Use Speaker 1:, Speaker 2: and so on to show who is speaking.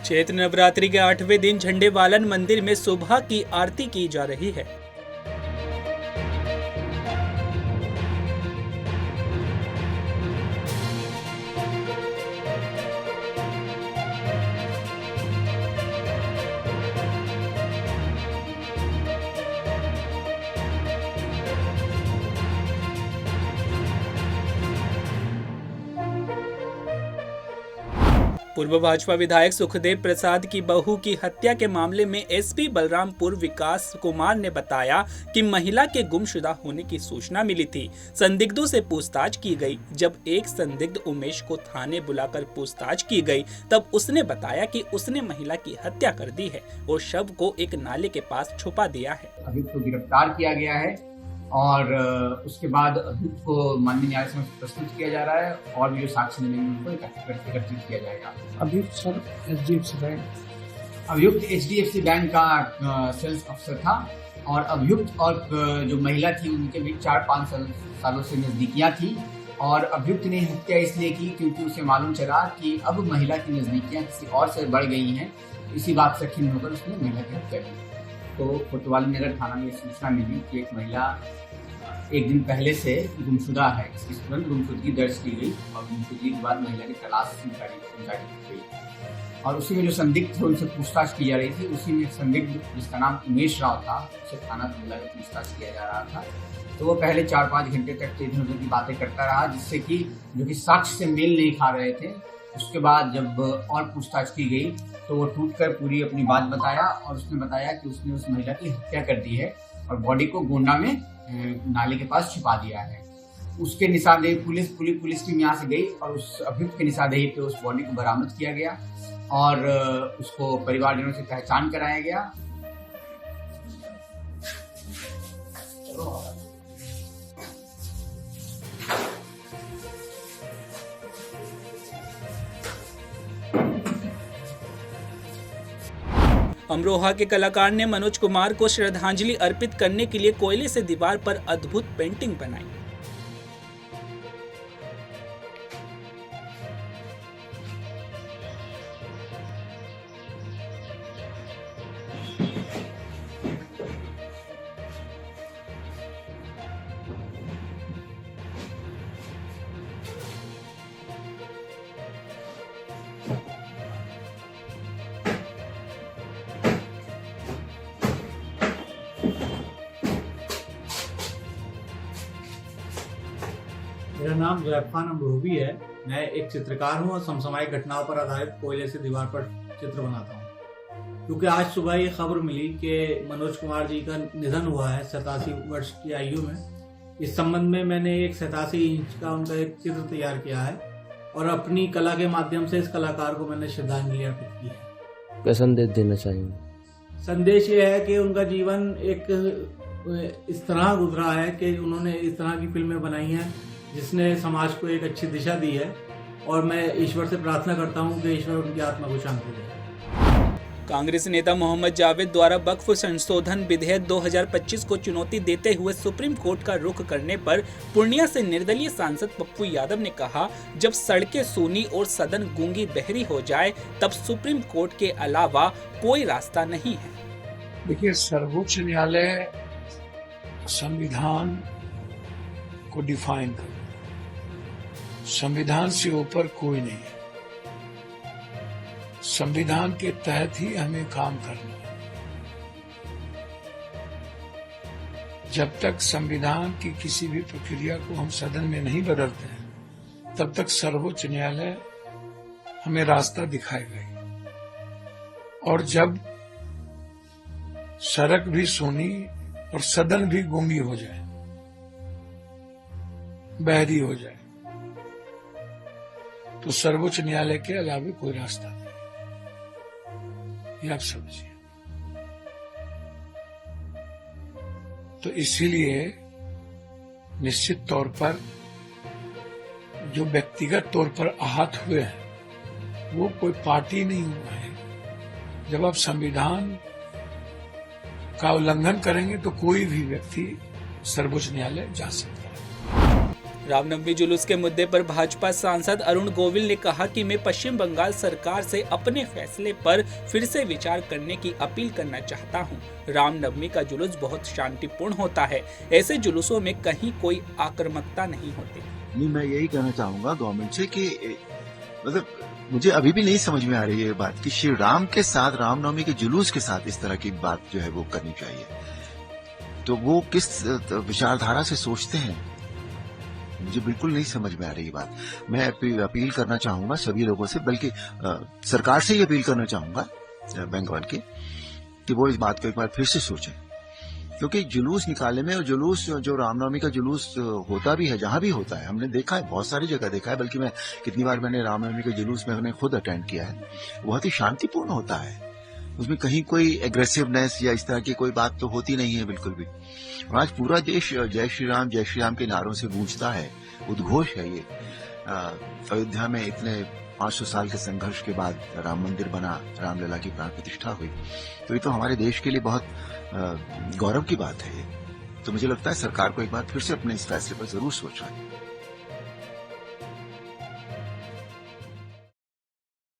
Speaker 1: चैत्र नवरात्रि के 8वें दिन झंडेवालन मंदिर में सुबह की आरती की जा रही है। पूर्व भाजपा विधायक सुखदेव प्रसाद की बहू की हत्या के मामले में एसपी बलरामपुर विकास कुमार ने बताया कि महिला के गुमशुदा होने की सूचना मिली थी। संदिग्धों से पूछताछ की गई। जब एक संदिग्ध उमेश को थाने बुलाकर पूछताछ की गई, तब उसने बताया कि उसने महिला की हत्या कर दी है और शव को एक नाले के पास छुपा दिया है।
Speaker 2: अभियुक्त को गिरफ्तार किया गया है और उसके बाद अभियुक्त को माननीय न्यायालय समक्ष प्रस्तुत किया जा रहा है और भी जो साक्ष्य मिलेंगे उनको एकत्रित किया जाएगा।
Speaker 3: अभियुक्त सर एचडीएफसी बैंक,
Speaker 2: अभियुक्त एचडीएफसी बैंक का सेल्स अफसर था और अभियुक्त और जो महिला थी उनके बीच 4-5 सालों से नजदीकियां थी और अभियुक्त ने हत्या इसलिए की क्योंकि उसे मालूम चला कि अब महिला की नजदीकियां किसी और से बढ़ गई हैं। इसी बात से खिन्न होकर उसने महिला की हत्या की। तो कोतवाली नगर थाना में सूचना मिली कि एक महिला एक दिन पहले से गुमशुदा है। इसकी तुरंत गुमशुदगी दर्ज की गई और गुमशुदगी के बाद महिला की तलाश की गई और उसी में जो संदिग्ध थे उनसे पूछताछ की जा रही थी। उसी में संदिग्ध जिसका नाम उमेश राव था, उसे थाना बुलाकर पूछताछ किया जा रहा था। तो वो पहले 4-5 घंटे तक इधर उधर की बातें करता रहा, जिससे कि जो कि साक्ष्य से मेल नहीं खा रहे थे। उसके बाद जब और पूछताछ की गई तो वो टूटकर पूरी अपनी बात बताया और उसने बताया कि उसने उस महिला की हत्या कर दी है और बॉडी को गोंडा में नाले के पास छिपा दिया है। उसके निशानदेही पुलिस टीम यहाँ से गई और उस अभियुक्त के निशानदेही पे उस बॉडी को बरामद किया गया और उसको परिवारजनों से पहचान कराया गया।
Speaker 1: अमरोहा के कलाकार ने मनोज कुमार को श्रद्धांजलि अर्पित करने के लिए कोयले से दीवार पर अद्भुत पेंटिंग बनाई।
Speaker 4: मेरा नाम ज़ैफ़ान अमरोही है। मैं एक चित्रकार हूँ और समसामयिक घटनाओं पर आधारित कोयले से दीवार पर चित्र बनाता हूँ। क्योंकि आज सुबह ये खबर मिली कि मनोज कुमार जी का निधन हुआ है 87 वर्ष की आयु में। इस संबंध में मैंने एक 87 इंच का उनका एक चित्र तैयार किया है और अपनी कला के माध्यम से इस कलाकार को मैंने श्रद्धांजलि अर्पित की है।
Speaker 5: क्या संदेश देना चाहिए?
Speaker 4: संदेश ये है कि उनका जीवन एक इस तरह गुजरा है कि उन्होंने इस तरह की फिल्में बनाई हैं जिसने समाज को एक अच्छी दिशा दी है और मैं ईश्वर से प्रार्थना करता हूं कि ईश्वर उनकी आत्मा को शांति दे।
Speaker 1: कांग्रेस नेता मोहम्मद जावेद द्वारा वक्फ संशोधन विधेयक 2025 को चुनौती देते हुए सुप्रीम कोर्ट का रुख करने पर पूर्णिया से निर्दलीय सांसद पप्पू यादव ने कहा, जब सड़कें सूनी और सदन गूंगी बहरी हो जाए तब सुप्रीम कोर्ट के अलावा कोई रास्ता नहीं है।
Speaker 3: देखिए, सर्वोच्च न्यायालय संविधान को डिफाइन कर, संविधान से ऊपर कोई नहीं है। संविधान के तहत ही हमें काम करना है। जब तक संविधान की किसी भी प्रक्रिया को हम सदन में नहीं बदलते हैं, तब तक सर्वोच्च न्यायालय हमें रास्ता दिखाएगा। और जब सड़क भी सूनी और सदन भी गूंगी हो जाए, बहरी हो जाए, तो सर्वोच्च न्यायालय के अलावा कोई रास्ता नहीं। ये आप समझिए। तो इसीलिए निश्चित तौर पर जो व्यक्तिगत तौर पर आहत हुए हैं वो कोई पार्टी नहीं हुआ है। जब आप संविधान का उल्लंघन करेंगे तो कोई भी व्यक्ति सर्वोच्च न्यायालय जा सकता है।
Speaker 1: रामनवमी जुलूस के मुद्दे पर भाजपा सांसद अरुण गोविल ने कहा कि मैं पश्चिम बंगाल सरकार से अपने फैसले पर फिर से विचार करने की अपील करना चाहता हूं। रामनवमी का जुलूस बहुत शांतिपूर्ण होता है, ऐसे जुलूसों में कहीं कोई आक्रामकता नहीं होती।
Speaker 5: नहीं, मैं यही कहना चाहूंगा गवर्नमेंट से कि मतलब मुझे अभी भी नहीं समझ में आ रही है ये बात कि श्री राम के साथ, रामनवमी के जुलूस के साथ इस तरह की बात जो है वो करनी चाहिए। तो वो किस विचारधारा से सोचते हैं, मुझे बिल्कुल नहीं समझ में आ रही बात। मैं अपील करना चाहूंगा सभी लोगों से, बल्कि सरकार से ही अपील करना चाहूंगा बंगाल की, कि वो इस बात को एक बार फिर से सोचें। क्योंकि जुलूस निकालने में, और जुलूस जो रामनवमी का जुलूस होता भी है, जहां भी होता है, हमने देखा है, बहुत सारी जगह देखा है, बल्कि मैं कितनी बार मैंने रामनवमी के जुलूस में मैंने खुद अटेंड किया है, बहुत ही शांतिपूर्ण होता है। उसमें कहीं कोई एग्रेसिवनेस या इस तरह की कोई बात तो होती नहीं है बिल्कुल भी। और आज पूरा देश जय श्री राम के नारों से गूंजता है, उद्घोष है ये। अयोध्या में इतने 500 साल के संघर्ष के बाद राम मंदिर बना, रामलला की प्राण प्रतिष्ठा हुई, तो ये तो हमारे देश के लिए बहुत गौरव की बात है ये। तो मुझे लगता है सरकार को एक बार फिर से अपने इस फैसले पर जरूर सोचना है।